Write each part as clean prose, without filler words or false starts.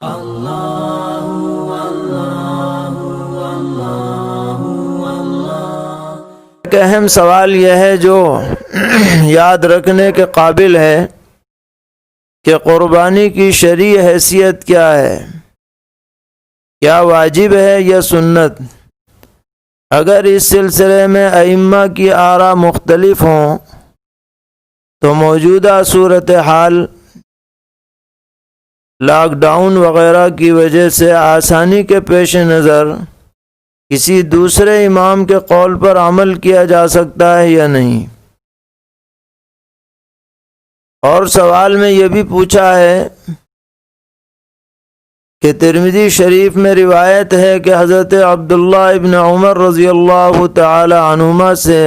ایک اہم سوال یہ ہے جو یاد رکھنے کے قابل ہے کہ قربانی کی شرعی حیثیت کیا ہے؟ کیا واجب ہے یا سنت؟ اگر اس سلسلے میں ائمہ کی آراء مختلف ہوں تو موجودہ صورتحال لاک ڈاؤن وغیرہ کی وجہ سے آسانی کے پیش نظر کسی دوسرے امام کے قول پر عمل کیا جا سکتا ہے یا نہیں؟ اور سوال میں یہ بھی پوچھا ہے کہ ترمذی شریف میں روایت ہے کہ حضرت عبداللہ ابن عمر رضی اللہ تعالی عنہما سے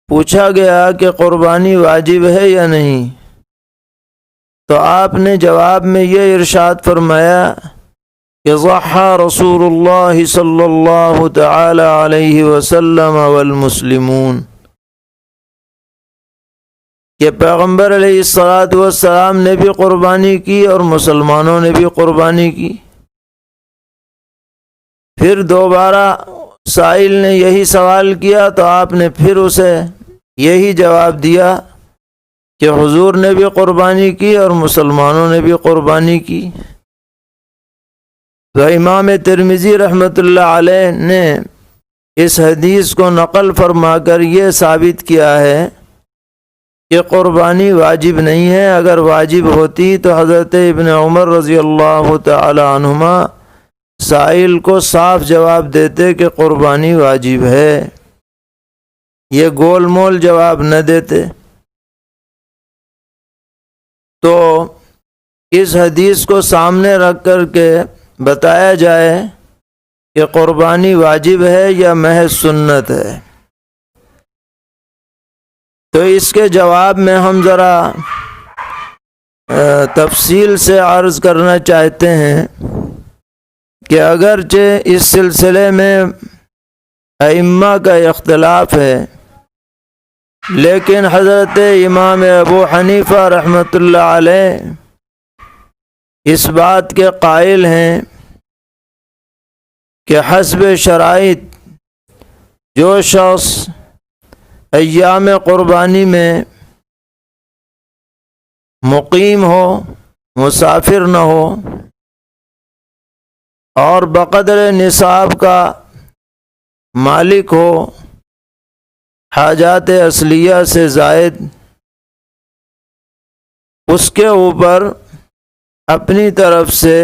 پوچھا گیا کہ قربانی واجب ہے یا نہیں، تو آپ نے جواب میں یہ ارشاد فرمایا کہ ضحى رسول اللہ صلی اللہ تعالی علیہ وسلم والمسلمون، کہ پیغمبر علیہ الصلاۃ نے بھی قربانی کی اور مسلمانوں نے بھی قربانی کی۔ پھر دوبارہ سائل نے یہی سوال کیا تو آپ نے پھر اسے یہی جواب دیا کہ حضور نے بھی قربانی کی اور مسلمانوں نے بھی قربانی کی۔ تو امام ترمذی رحمۃ اللہ علیہ نے اس حدیث کو نقل فرما کر یہ ثابت کیا ہے کہ قربانی واجب نہیں ہے۔ اگر واجب ہوتی تو حضرت ابن عمر رضی اللہ تعالی عنہما سائل کو صاف جواب دیتے کہ قربانی واجب ہے، یہ گول مول جواب نہ دیتے۔ تو اس حدیث کو سامنے رکھ کر کے بتایا جائے کہ قربانی واجب ہے یا محض سنت ہے، تو اس کے جواب میں ہم ذرا تفصیل سے عرض کرنا چاہتے ہیں کہ اگرچہ اس سلسلے میں ائمہ کا اختلاف ہے، لیکن حضرت امام ابو حنیفہ رحمۃ اللہ علیہ اس بات کے قائل ہیں کہ حسب شرائط جو شخص ایام قربانی میں مقیم ہو، مسافر نہ ہو اور بقدر نصاب کا مالک ہو، حاجات اصلیہ سے زائد، اس کے اوپر اپنی طرف سے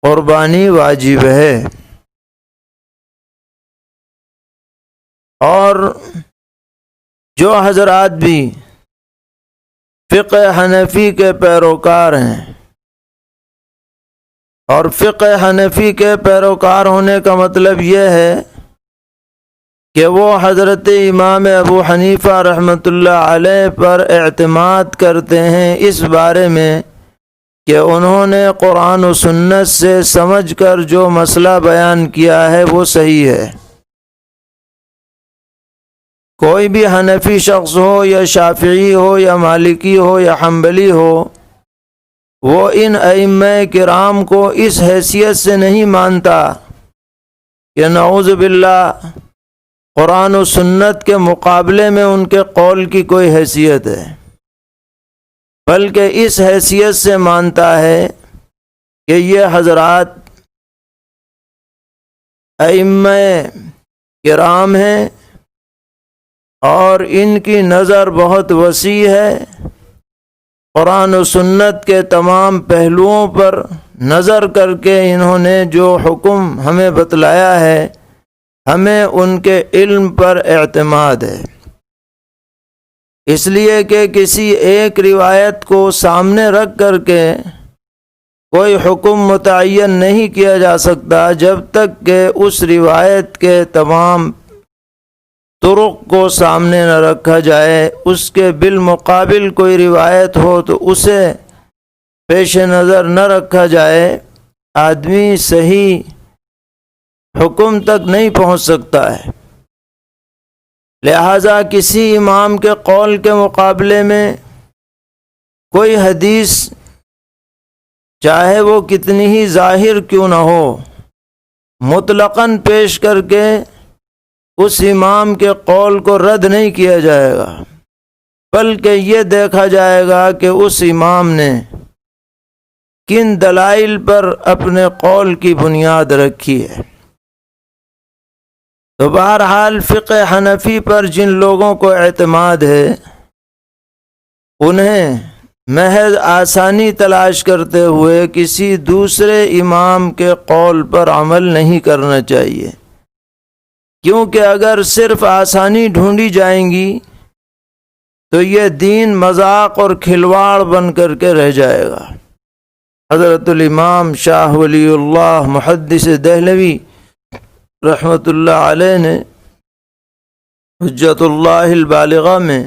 قربانی واجب ہے۔ اور جو حضرات بھی فقہ حنفی کے پیروکار ہیں، اور فقہ حنفی کے پیروکار ہونے کا مطلب یہ ہے کہ وہ حضرت امام ابو حنیفہ رحمۃ اللہ علیہ پر اعتماد کرتے ہیں اس بارے میں کہ انہوں نے قرآن و سنت سے سمجھ کر جو مسئلہ بیان کیا ہے وہ صحیح ہے۔ کوئی بھی حنفی شخص ہو یا شافعی ہو یا مالکی ہو یا حنبلی ہو، وہ ان ائمہ کرام کو اس حیثیت سے نہیں مانتا کہ نعوذ باللہ قرآن و سنت کے مقابلے میں ان کے قول کی کوئی حیثیت ہے، بلکہ اس حیثیت سے مانتا ہے کہ یہ حضرات ائمہ کرام ہیں اور ان کی نظر بہت وسیع ہے، قرآن و سنت کے تمام پہلوؤں پر نظر کر کے انہوں نے جو حکم ہمیں بتلایا ہے، ہمیں ان کے علم پر اعتماد ہے۔ اس لیے کہ کسی ایک روایت کو سامنے رکھ کر کے کوئی حکم متعین نہیں کیا جا سکتا جب تک کہ اس روایت کے تمام طرق کو سامنے نہ رکھا جائے، اس کے بالمقابل کوئی روایت ہو تو اسے پیش نظر نہ رکھا جائے، آدمی صحیح حکم تک نہیں پہنچ سکتا ہے۔ لہذا کسی امام کے قول کے مقابلے میں کوئی حدیث چاہے وہ کتنی ہی ظاہر کیوں نہ ہو، مطلقاً پیش کر کے اس امام کے قول کو رد نہیں کیا جائے گا، بلکہ یہ دیکھا جائے گا کہ اس امام نے کن دلائل پر اپنے قول کی بنیاد رکھی ہے۔ تو بہرحال فقہ حنفی پر جن لوگوں کو اعتماد ہے، انہیں محض آسانی تلاش کرتے ہوئے کسی دوسرے امام کے قول پر عمل نہیں کرنا چاہیے، کیونکہ اگر صرف آسانی ڈھونڈی جائیں گی تو یہ دین مذاق اور کھلواڑ بن کر کے رہ جائے گا۔ حضرت الامام شاہ ولی اللہ محدث دہلوی رحمۃ اللہ علیہ نے حجت اللہ البالغہ میں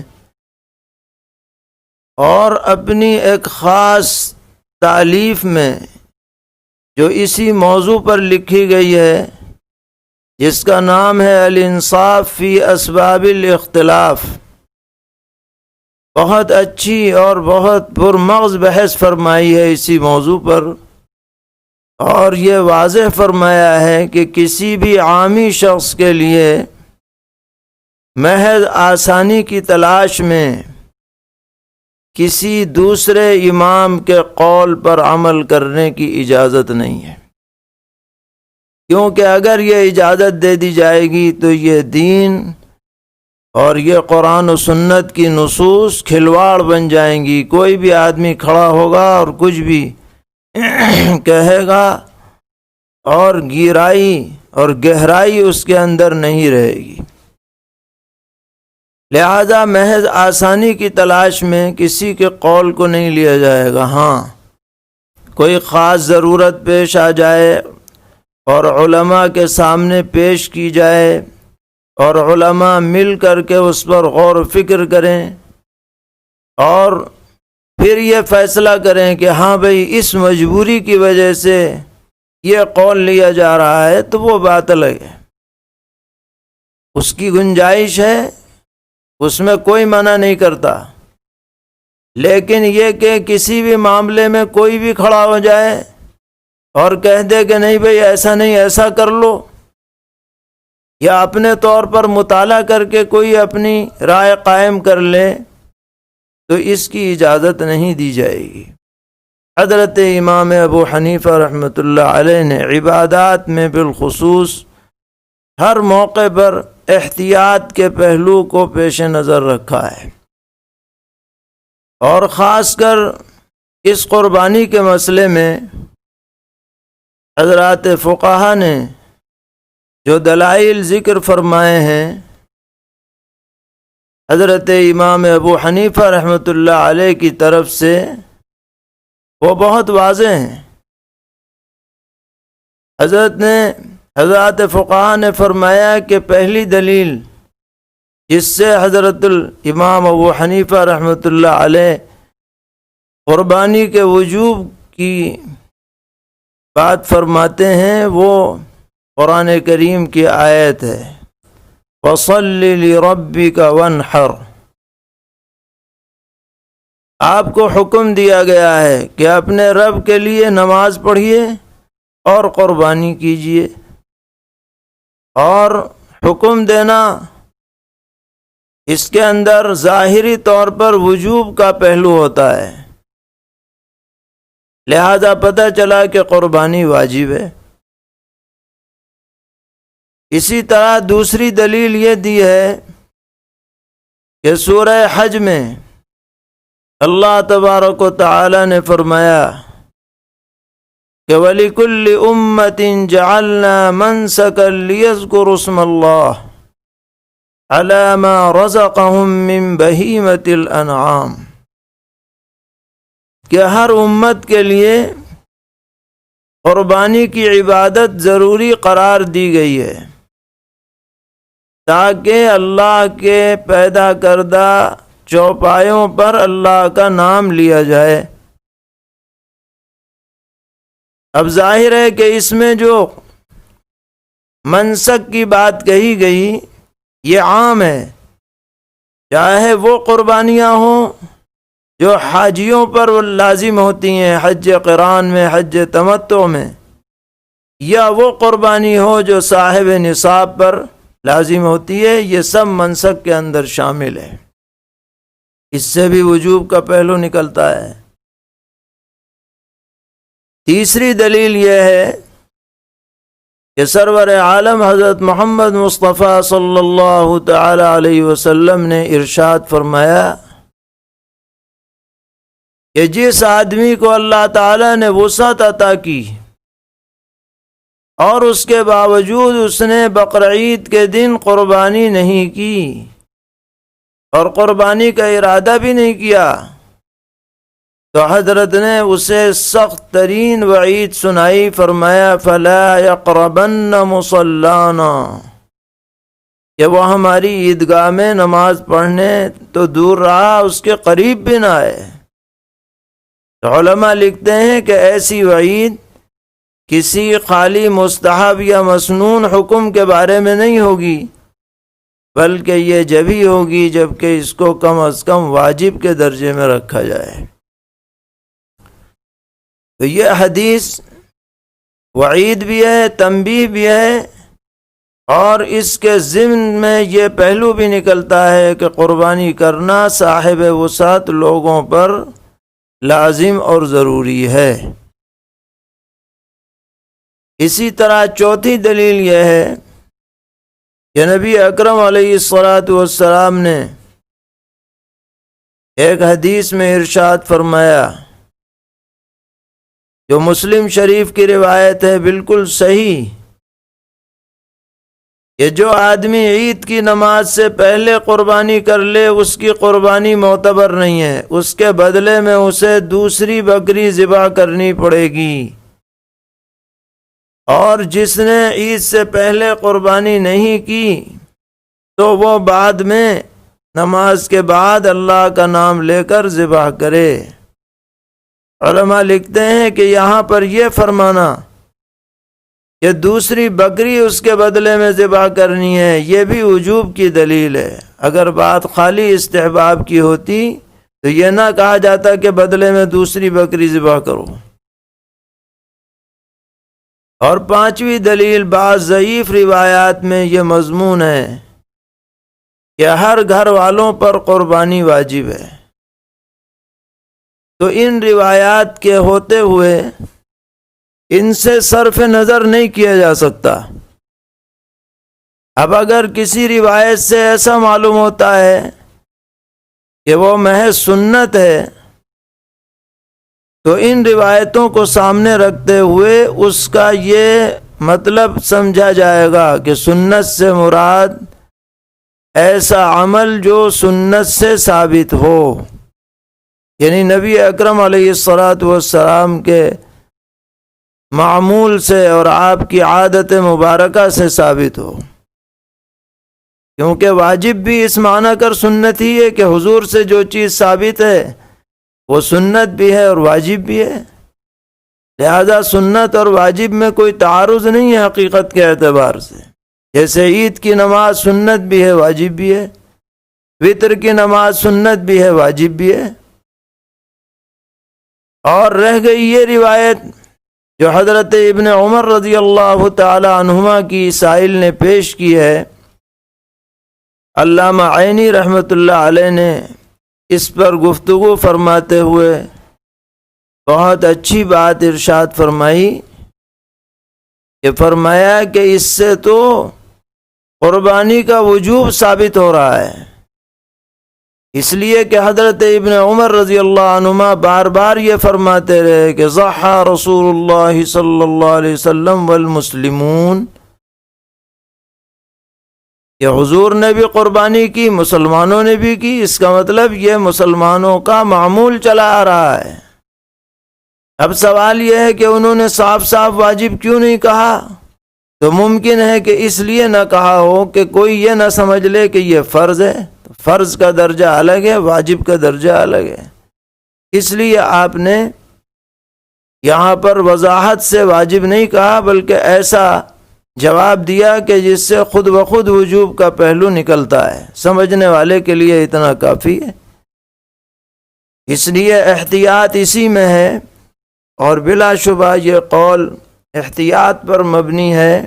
اور اپنی ایک خاص تالیف میں جو اسی موضوع پر لکھی گئی ہے، جس کا نام ہے الانصاف فی اسباب الاختلاف، بہت اچھی اور بہت پرمغز بحث فرمائی ہے اسی موضوع پر، اور یہ واضح فرمایا ہے کہ کسی بھی عامی شخص کے لیے محض آسانی کی تلاش میں کسی دوسرے امام کے قول پر عمل کرنے کی اجازت نہیں ہے، کیونکہ اگر یہ اجازت دے دی جائے گی تو یہ دین اور یہ قرآن و سنت کی نصوص کھلواڑ بن جائیں گی۔ کوئی بھی آدمی کھڑا ہوگا اور کچھ بھی کہے گا، اور گہرائی اور گہرائی اس کے اندر نہیں رہے گی۔ لہذا محض آسانی کی تلاش میں کسی کے قول کو نہیں لیا جائے گا۔ ہاں، کوئی خاص ضرورت پیش آ جائے اور علماء کے سامنے پیش کی جائے اور علماء مل کر کے اس پر غور و فکر کریں اور پھر یہ فیصلہ کریں کہ ہاں بھئی اس مجبوری کی وجہ سے یہ قول لیا جا رہا ہے، تو وہ بات الگ ہے، اس کی گنجائش ہے، اس میں کوئی منع نہیں کرتا۔ لیکن یہ کہ کسی بھی معاملے میں کوئی بھی کھڑا ہو جائے اور کہہ دے کہ نہیں بھئی ایسا نہیں، ایسا کر لو، یا اپنے طور پر مطالعہ کر کے کوئی اپنی رائے قائم کر لے، تو اس کی اجازت نہیں دی جائے گی۔ حضرت امام ابو حنیفہ رحمۃ اللہ علیہ نے عبادات میں بالخصوص ہر موقع پر احتیاط کے پہلو کو پیش نظر رکھا ہے، اور خاص کر اس قربانی کے مسئلے میں حضرات فقہا نے جو دلائل ذکر فرمائے ہیں، حضرت امام ابو حنیفہ رحمۃ اللہ علیہ کی طرف سے وہ بہت واضح ہیں۔ حضرات فقہا نے فرمایا کہ پہلی دلیل جس سے حضرت الامام ابو حنیفہ رحمۃ اللہ علیہ قربانی کے وجوب کی بات فرماتے ہیں، وہ قرآن کریم کی آیت ہے، فَصَلِّ لِرَبِّكَ وَانْحَرْ۔ آپ کو حکم دیا گیا ہے کہ اپنے رب کے لیے نماز پڑھیے اور قربانی کیجیے، اور حکم دینا اس کے اندر ظاہری طور پر وجوب کا پہلو ہوتا ہے، لہذا پتہ چلا کہ قربانی واجب ہے۔ اسی طرح دوسری دلیل یہ دی ہے کہ سورہ حج میں اللہ تبارک و تعالی نے فرمایا کہ وَلِكُلِّ أُمَّةٍ جَعَلْنَا مَنْسَكًا لِيَذْكُرُوا اسْمَ اللَّهِ عَلَى مَا رَزَقَهُم مِّن بَهِيمَةِ الْأَنْعَامِ، کہ ہر امت کے لیے قربانی کی عبادت ضروری قرار دی گئی ہے، تاکہ اللہ کے پیدا کردہ چوپایوں پر اللہ کا نام لیا جائے۔ اب ظاہر ہے کہ اس میں جو منسک کی بات کہی گئی یہ عام ہے، چاہے وہ قربانیاں ہوں جو حاجیوں پر وہ لازم ہوتی ہیں حج قران میں، حج تمتع میں، یا وہ قربانی ہو جو صاحب نصاب پر لازم ہوتی ہے، یہ سب منسک کے اندر شامل ہے۔ اس سے بھی وجوب کا پہلو نکلتا ہے۔ تیسری دلیل یہ ہے کہ سرور عالم حضرت محمد مصطفیٰ صلی اللہ تعالی علیہ وسلم نے ارشاد فرمایا کہ جس آدمی کو اللہ تعالی نے وسعت عطا کی اور اس کے باوجود اس نے بقرعید کے دن قربانی نہیں کی اور قربانی کا ارادہ بھی نہیں کیا، تو حضرت نے اسے سخت ترین وعید سنائی، فرمایا فلا یقربن مصلانا، کہ وہ ہماری عیدگاہ میں نماز پڑھنے تو دور رہا، اس کے قریب بھی نہ آئے۔ تو علماء لکھتے ہیں کہ ایسی وعید کسی خالی مستحب یا مسنون حکم کے بارے میں نہیں ہوگی، بلکہ یہ جبھی ہوگی جبکہ اس کو کم از کم واجب کے درجے میں رکھا جائے۔ تو یہ حدیث وعید بھی ہے، تنبیہ بھی ہے، اور اس کے ضمن میں یہ پہلو بھی نکلتا ہے کہ قربانی کرنا صاحب وسعت لوگوں پر لازم اور ضروری ہے۔ اسی طرح چوتھی دلیل یہ ہے کہ نبی اکرم علیہ الصلاۃ والسلام نے ایک حدیث میں ارشاد فرمایا جو مسلم شریف کی روایت ہے، بالکل صحیح، کہ جو آدمی عید کی نماز سے پہلے قربانی کر لے اس کی قربانی معتبر نہیں ہے، اس کے بدلے میں اسے دوسری بکری ذبح کرنی پڑے گی، اور جس نے عید سے پہلے قربانی نہیں کی تو وہ بعد میں نماز کے بعد اللہ کا نام لے کر ذبح کرے۔ علماء لکھتے ہیں کہ یہاں پر یہ فرمانا کہ دوسری بکری اس کے بدلے میں ذبح کرنی ہے، یہ بھی وجوب کی دلیل ہے۔ اگر بات خالی استحباب کی ہوتی تو یہ نہ کہا جاتا کہ بدلے میں دوسری بکری ذبح کرو۔ اور پانچویں دلیل، بعض ضعیف روایات میں یہ مضمون ہے کہ ہر گھر والوں پر قربانی واجب ہے، تو ان روایات کے ہوتے ہوئے ان سے صرف نظر نہیں کیا جا سکتا۔ اب اگر کسی روایت سے ایسا معلوم ہوتا ہے کہ وہ محض سنت ہے تو ان روایتوں کو سامنے رکھتے ہوئے اس کا یہ مطلب سمجھا جائے گا کہ سنت سے مراد ایسا عمل جو سنت سے ثابت ہو، یعنی نبی اکرم علیہ الصلاۃ والسلام کے معمول سے اور آپ کی عادت مبارکہ سے ثابت ہو، کیونکہ واجب بھی اس معنی کر سنت ہی ہے کہ حضور سے جو چیز ثابت ہے وہ سنت بھی ہے اور واجب بھی ہے، لہذا سنت اور واجب میں کوئی تعارض نہیں ہے حقیقت کے اعتبار سے۔ جیسے عید کی نماز سنت بھی ہے واجب بھی ہے، وطر کی نماز سنت بھی ہے واجب بھی ہے۔ اور رہ گئی یہ روایت جو حضرت ابن عمر رضی اللہ تعالی عنہما کی سائل نے پیش کی ہے، علامہ عینی رحمۃ اللہ علیہ نے اس پر گفتگو فرماتے ہوئے بہت اچھی بات ارشاد فرمائی کہ فرمایا کہ اس سے تو قربانی کا وجوب ثابت ہو رہا ہے، اس لیے کہ حضرت ابن عمر رضی اللہ عنہما بار بار یہ فرماتے رہے کہ ضحى رسول اللہ صلی اللہ علیہ وسلم والمسلمون، کہ حضور نے بھی قربانی کی، مسلمانوں نے بھی کی، اس کا مطلب یہ مسلمانوں کا معمول چلا آ رہا ہے۔ اب سوال یہ ہے کہ انہوں نے صاف صاف واجب کیوں نہیں کہا؟ تو ممکن ہے کہ اس لیے نہ کہا ہو کہ کوئی یہ نہ سمجھ لے کہ یہ فرض ہے، فرض کا درجہ الگ ہے، واجب کا درجہ الگ ہے، اس لیے آپ نے یہاں پر وضاحت سے واجب نہیں کہا بلکہ ایسا جواب دیا کہ جس سے خود بخود وجوب کا پہلو نکلتا ہے، سمجھنے والے کے لیے اتنا کافی ہے اس لیے احتیاط اسی میں ہے، اور بلا شبہ یہ قول احتیاط پر مبنی ہے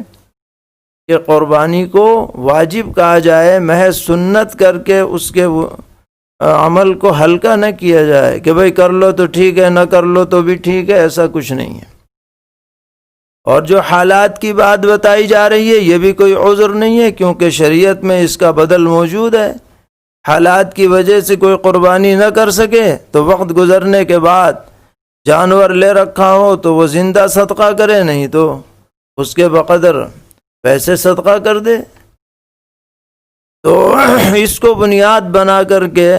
کہ قربانی کو واجب کہا جائے، محض سنت کر کے اس کے عمل کو ہلکا نہ کیا جائے کہ بھئی کر لو تو ٹھیک ہے، نہ کر لو تو بھی ٹھیک ہے، ایسا کچھ نہیں ہے۔ اور جو حالات کی بات بتائی جا رہی ہے یہ بھی کوئی عذر نہیں ہے، کیونکہ شریعت میں اس کا بدل موجود ہے۔ حالات کی وجہ سے کوئی قربانی نہ کر سکے تو وقت گزرنے کے بعد جانور لے رکھا ہو تو وہ زندہ صدقہ کرے، نہیں تو اس کے بقدر پیسے صدقہ کر دے۔ تو اس کو بنیاد بنا کر کے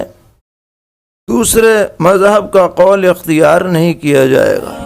دوسرے مذہب کا قول اختیار نہیں کیا جائے گا۔